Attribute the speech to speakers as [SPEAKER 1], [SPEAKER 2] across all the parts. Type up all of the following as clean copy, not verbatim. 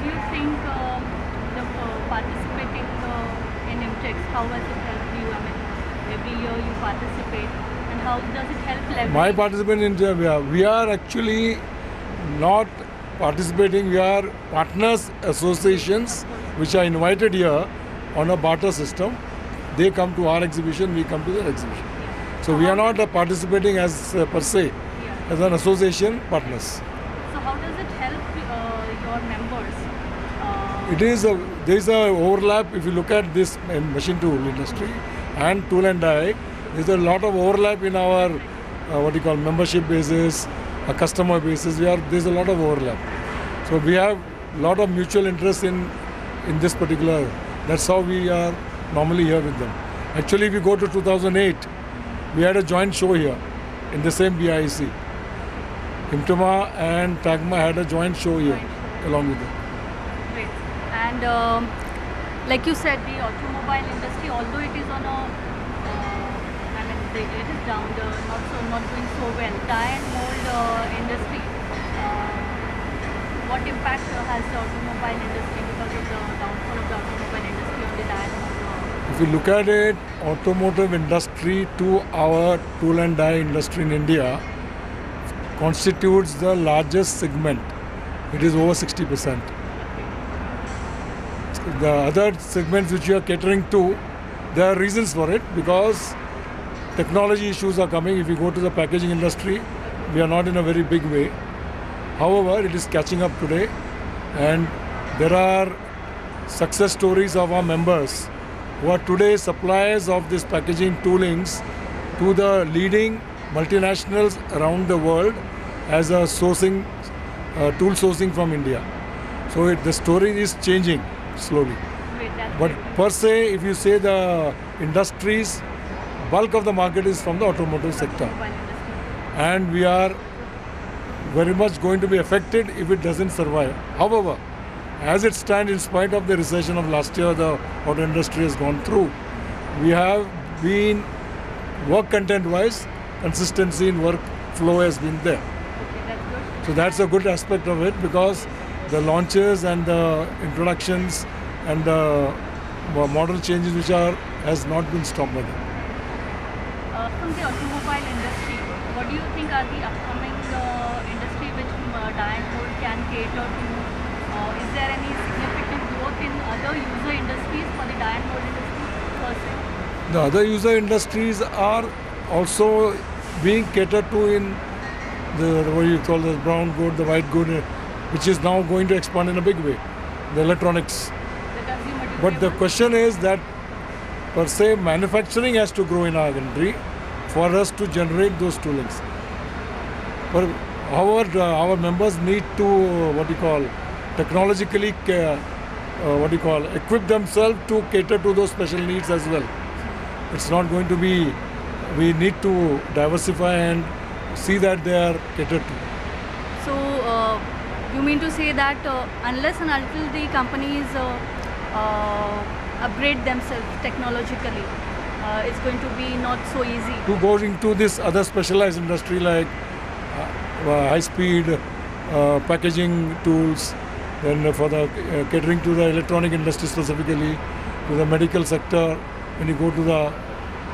[SPEAKER 1] do you think participating in IMTEX, how has it helped you? I mean, every year you participate, and how does it help leverage?
[SPEAKER 2] My participant in India, we are actually not participating. We are partners associations which are invited here on a barter system. They come to our exhibition, we come to their exhibition. So we are not participating as per se, as an association partners.
[SPEAKER 1] So how does it help your members?
[SPEAKER 2] There is a overlap. If you look at this machine tool industry and tool and die, there is a lot of overlap in our membership basis, a customer basis. There is a lot of overlap. So we have a lot of mutual interest in this particular. That's how we are normally here with them. Actually, if you go to 2008, we had a joint show here in the same BIC. IMTMA and TAGMA had a joint show here along with them.
[SPEAKER 1] Great. And like you said, the automobile industry, although it is on a, it is down, not doing so well. Die and mold industry, what impact has the automobile industry because of the downfall of the automobile industry on the die and mold?
[SPEAKER 2] If you look at it, automotive industry to our tool and die industry in India constitutes the largest segment. It is over 60%. The other segments which you are catering to, there are reasons for it because technology issues are coming. If you go to the packaging industry, we are not in a very big way. However, it is catching up today, and there are success stories of our members who are today suppliers of this packaging toolings to the leading multinationals around the world as a sourcing, tool sourcing from India. So the story is changing slowly. But per se, if you say the industries, bulk of the market is from the automotive sector. And we are very much going to be affected if it doesn't survive. However, as it stands, in spite of the recession of last year, the auto industry has gone through. We have been, work content-wise, consistency in work flow has been there. So that's a good aspect of it because the launches and the introductions and the model changes which has not been stopped by them.
[SPEAKER 1] From the automobile industry, what do you think are the upcoming industry which die and mold can cater to? Is there any significant growth in other user industries for the die and mold industry per se?
[SPEAKER 2] The other user industries are also being catered to in the, what you call the brown good, the white good, which is now going to expand in a big way, the electronics. But the question is that per se manufacturing has to grow in our country for us to generate those toolings. But however, our members need to technologically equip themselves to cater to those special needs as well. It's not going to be, we need to diversify and see that they are catered to.
[SPEAKER 1] So you mean to say that unless and until the companies upgrade themselves technologically, it's going to be not so easy
[SPEAKER 2] to go into this other specialized industry like high-speed packaging tools, then for the catering to the electronic industry specifically, to the medical sector. When you go to the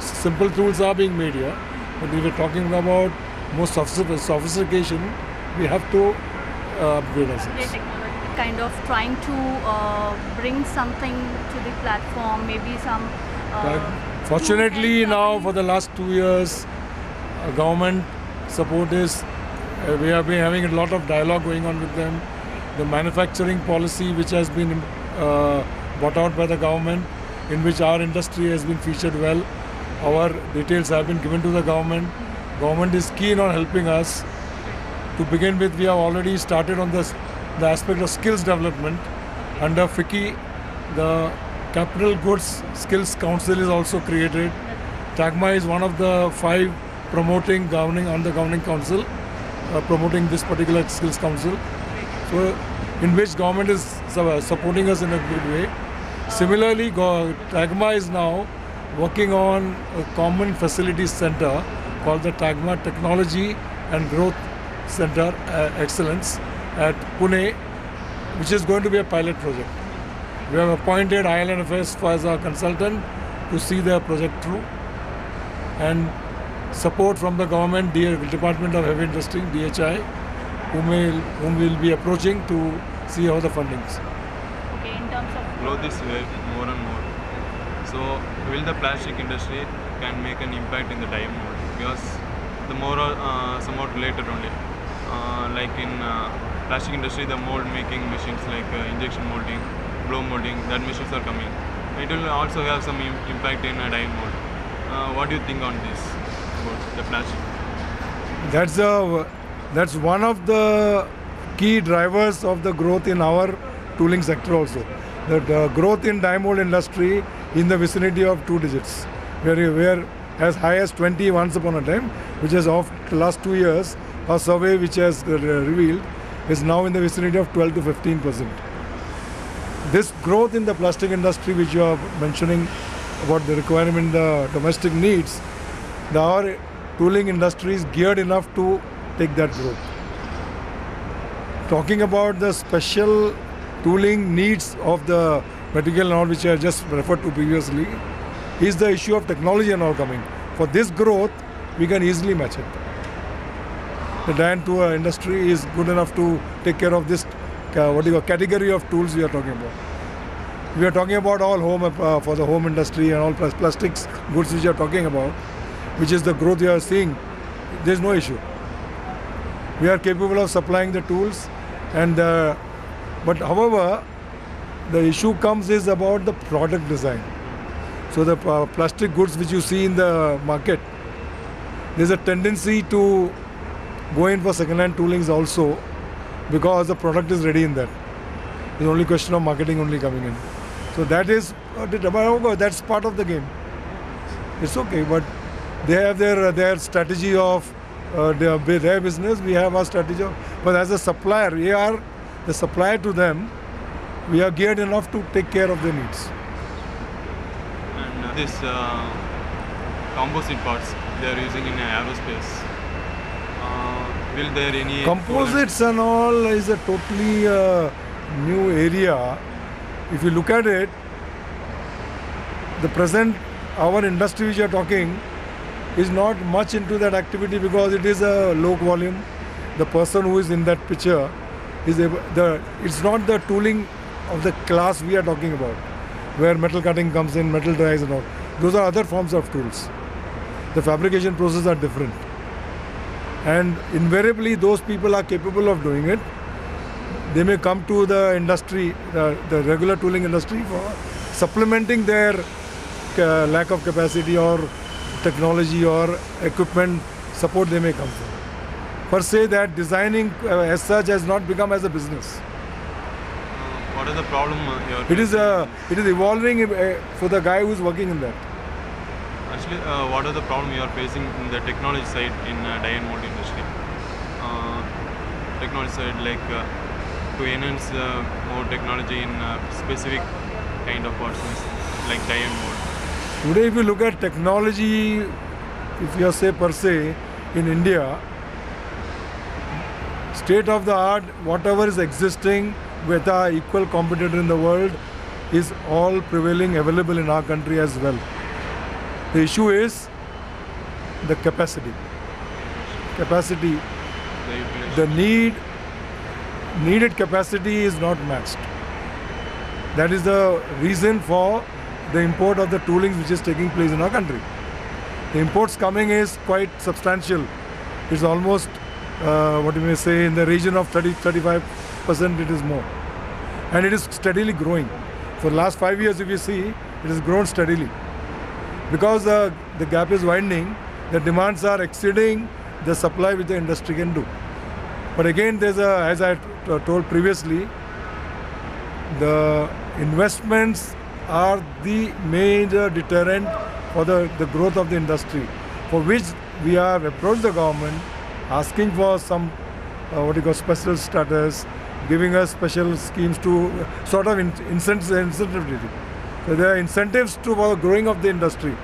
[SPEAKER 2] simple tools are being made here, but we were talking about more sophistication, we have to upgrade ourselves.
[SPEAKER 1] Kind of trying to bring something to the platform, maybe some...
[SPEAKER 2] Fortunately now for the last 2 years, government support is, we have been having a lot of dialogue going on with them. The manufacturing policy which has been brought out by the government, in which our industry has been featured well. Our details have been given to the government. Government is keen on helping us. To begin with, we have already started on the aspect of skills development. Under FICCI, the Capital Goods Skills Council is also created. TAGMA is one of the 5 governing council, promoting this particular skills council. So, in which government is supporting us in a good way. Similarly, TAGMA is now working on a common facilities center called the TAGMA Technology and Growth Center Excellence at Pune, which is going to be a pilot project. We have appointed ILNFS as our consultant to see the project through, and support from the government, the Department of Heavy Industry, DHI, whom we will be approaching to see how the funding is.
[SPEAKER 1] Okay, in terms of
[SPEAKER 3] Grow this way more and more. So will the plastic industry can make an impact in the die mold? Because the more somewhat related only. Like in plastic industry, the mold making machines like injection molding, blow molding, that machines are coming. It will also have some impact in die mold. What do you think on this about the plastic?
[SPEAKER 2] That's one of the key drivers of the growth in our tooling sector also. The growth in die mold industry in the vicinity of 2 digits. Where as high as 20 once upon a time, which is of the last 2 years, a survey which has revealed is now in the vicinity of 12 to 15%. This growth in the plastic industry, which you are mentioning about the requirement, the domestic needs, our tooling industry is geared enough to take that growth. Talking about the special tooling needs of the material and all, which I just referred to previously, is the issue of technology and all coming. For this growth, we can easily match it. The die and tool industry is good enough to take care of this category of tools we are talking about. We are talking about all home for the home industry and all plastics goods which we are talking about, which is the growth we are seeing. There is no issue. We are capable of supplying the tools, and but however, the issue comes is about the product design. So the plastic goods which you see in the market, there's a tendency to go in for second-hand toolings also, because the product is ready in that. It's only question of marketing only coming in. So that is, that's part of the game. It's okay, but they have their strategy of their business. We have our strategy of, but as a supplier, we are the supplier to them. We are geared enough to take care of their needs.
[SPEAKER 3] And this composite parts they are using in aerospace. Will there any
[SPEAKER 2] composites and all is a totally new area. If you look at it, the present our industry which you are talking is not much into that activity, because it is a low volume. The person who is in that picture is it's not the tooling of the class we are talking about, where metal cutting comes in, metal dries and all. Those are other forms of tools. The fabrication processes are different. And invariably those people are capable of doing it. They may come to the industry, the regular tooling industry, for supplementing their lack of capacity or technology or equipment support they may come from. Per se, that designing as such has not become as a business.
[SPEAKER 3] What is the problem here?
[SPEAKER 2] It is evolving for the guy who is working in that.
[SPEAKER 3] Actually, what are the problem you are facing in the technology side in die and mold industry? Technology side, like to enhance more technology in specific kind of parts, like die and mold.
[SPEAKER 2] Today, if you look at technology, if you say per se, in India, state of the art, whatever is existing with our equal competitor in the world, is all prevailing, available in our country as well. The issue is the capacity. The needed capacity is not matched. That is the reason for the import of the toolings which is taking place in our country. The imports coming is quite substantial. It's almost, what you may say, in the region of 30-35% it is more. And it is steadily growing. For the last 5 years, if you see, it has grown steadily. Because the gap is widening, the demands are exceeding the supply which the industry can do. But again, there's as I told previously, the investments are the major deterrent for the growth of the industry, for which we have approached the government asking for some special status, giving us special schemes to sort of incentive. So there are incentives for growing of the industry.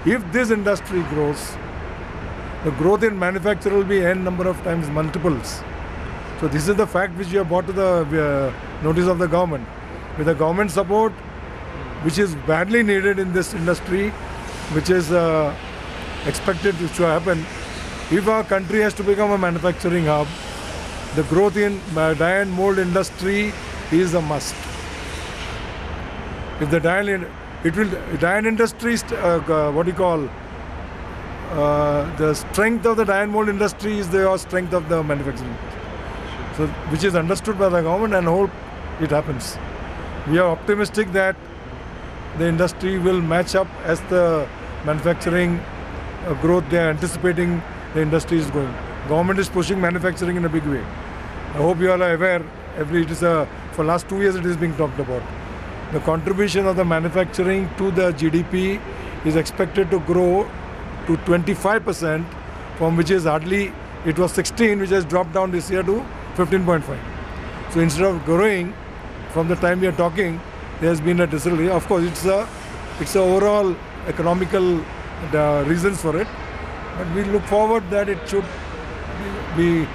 [SPEAKER 2] If this industry grows, the growth in manufacture will be n number of times multiples. So this is the fact which we have brought to the notice of the government. With the government support, which is badly needed in this industry, which is expected to happen, if our country has to become a manufacturing hub, the growth in die and mold industry is a must. If the die and industry, the strength of the die and mold industry is the strength of the manufacturing. So, which is understood by the government, and hope it happens. We are optimistic that the industry will match up as the manufacturing growth they are anticipating the industry is going. Government is pushing manufacturing in a big way. I hope you all are aware. For last 2 years it is being talked about. The contribution of the manufacturing to the GDP is expected to grow to 25%, from which is hardly, it was 16, which has dropped down this year to 15.5. So instead of growing, from the time we are talking, there has been a deceleration. Of course, it's a overall economical reasons for it, but we look forward that it should be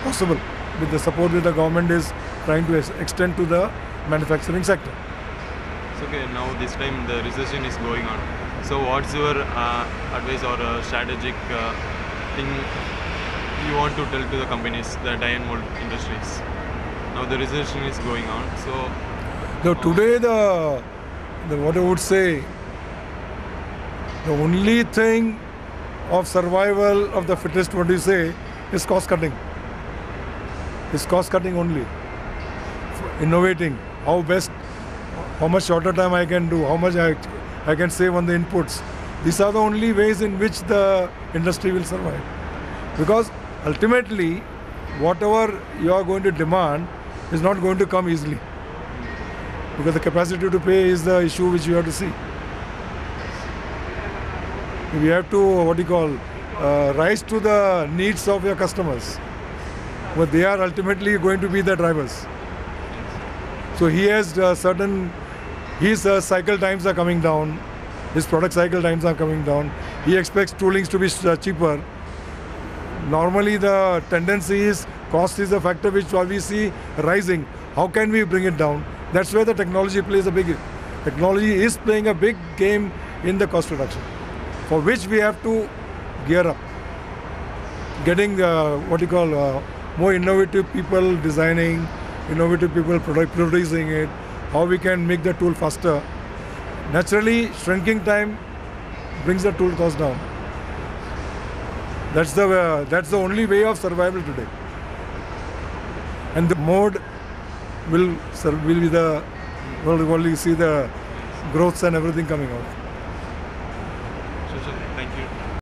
[SPEAKER 2] possible with the support that the government is trying to extend to the manufacturing sector.
[SPEAKER 3] So, okay, now this time the recession is going on. So what's your advice or strategic thing you want to tell to the companies, the die and mold industries? Now the recession is going on. So
[SPEAKER 2] today what I would say, the only thing of survival of the fittest, what do you say, is cost cutting. It's cost cutting only. Innovating, how much shorter time I can do, how much I can save on the inputs. These are the only ways in which the industry will survive. Because ultimately, whatever you are going to demand is not going to come easily. Because the capacity to pay is the issue which you have to see. You have to, rise to the needs of your customers. But they are ultimately going to be the drivers. So he has his cycle times are coming down, his product cycle times are coming down. He expects toolings to be cheaper. Normally the tendency is cost is a factor which we see rising. How can we bring it down? That's where the technology plays technology is playing a big game in the cost reduction, for which we have to gear up. Getting more innovative people designing, innovative people producing it, how we can make the tool faster. Naturally, shrinking time brings the tool cost down. That's the only way of survival today. And the mode will only see the growths and everything coming out.